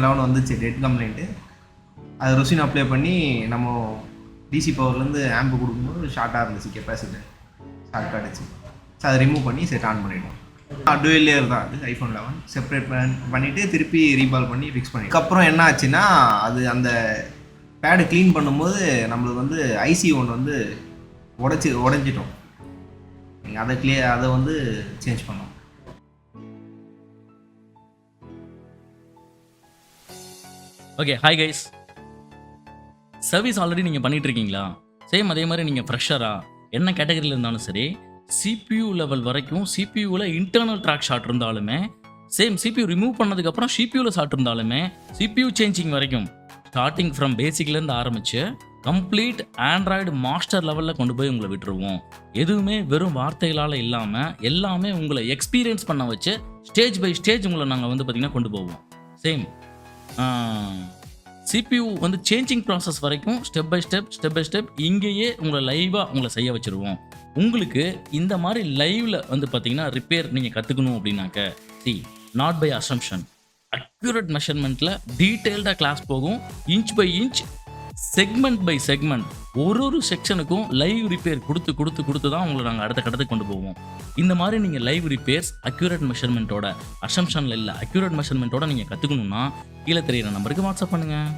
11 வந்துச்சு dead complaint. அது rosin apply பண்ணி நம்ம டிசி பவர்லேருந்து ஆம்பு கொடுக்கும்போது ஷார்ட்டாக இருந்துச்சு, கெப்பாசிட்டி ஷார்ட் ஆகிடுச்சு. ஸோ அதை ரிமூவ் பண்ணி செட் ஆன் பண்ணிட்டோம். டுவெல் லேயர் தான் அது iPhone 11. செப்பரேட் பண்ணிவிட்டு திருப்பி ரீபால் பண்ணி ஃபிக்ஸ் பண்ணி. அதுக்கப்புறம் என்ன ஆச்சுன்னா, அது அந்த பேடு க்ளீன் பண்ணும்போது நம்மளுக்கு வந்து ஐசி ஒன்று வந்து உடஞ்சிட்டோம். நீங்கள் அதை வந்து சேஞ்ச் பண்ணோம். Okay, hi guys. Service already நீங்கள் பண்ணிட்டு இருக்கீங்களா? சேம் அதே மாதிரி நீங்கள் ஃப்ரெஷரா என்ன கேட்டகரியில் இருந்தாலும் சரி, CPU லெவல் வரைக்கும் CPUவில் இன்டர்னல் ட்ராக் ஷாட் இருந்தாலுமே, சேம் CPU ரிமூவ் பண்ணதுக்கப்புறம் CPUவில் ஷாட் இருந்தாலுமே, CPU சேஞ்சிங் வரைக்கும் ஸ்டார்டிங் ஃப்ரம் பேசிக்லேருந்து ஆரம்பித்து கம்ப்ளீட் ஆண்ட்ராய்டு மாஸ்டர் லெவலில் கொண்டு போய் உங்களை விட்டுருவோம். எதுவுமே வெறும் வார்த்தைகளால் இல்லாமல் எல்லாமே உங்களை எக்ஸ்பீரியன்ஸ் பண்ண வச்சு ஸ்டேஜ் பை ஸ்டேஜ் உங்களை நாங்கள் வந்து பார்த்திங்கன்னா கொண்டு போவோம். சேம் CPU வந்து சேஞ்சிங் ப்ராசஸ் வரைக்கும் ஸ்டெப் பை ஸ்டெப் இங்கேயே உங்களை லைவாக உங்களை செய்ய வச்சுருவோம். உங்களுக்கு இந்த மாதிரி லைவில் வந்து பார்த்தீங்கன்னா ரிப்பேர் நீங்கள் கற்றுக்கணும் அப்படின்னாக்க, நாட் பை அசம்ஷன், அக்யூரேட் மெஷர்மெண்ட்டில் டீட்டெயில்டாக கிளாஸ் போகும். Inch by inch, segment by segment, ஒரு செக்ஷனுக்கும் லைவ் ரிப்பேர் கொடுத்து தான் உங்களை நாங்கள் அடுத்த கட்டத்துக்கு கொண்டு போவோம். இந்த மாதிரி நீங்கள் லைவ் ரிப்பேர்ஸ் அக்யூரேட் மெஷர்மெண்ட்டோட, அசம்ஷனில் இல்லை, அக்யூரேட் மெஷர்மெண்ட்டோட நீங்கள் கற்றுக்கணுன்னா கீழே தெரியிற நம்பருக்கு வாட்ஸ்அப் பண்ணுங்கள்.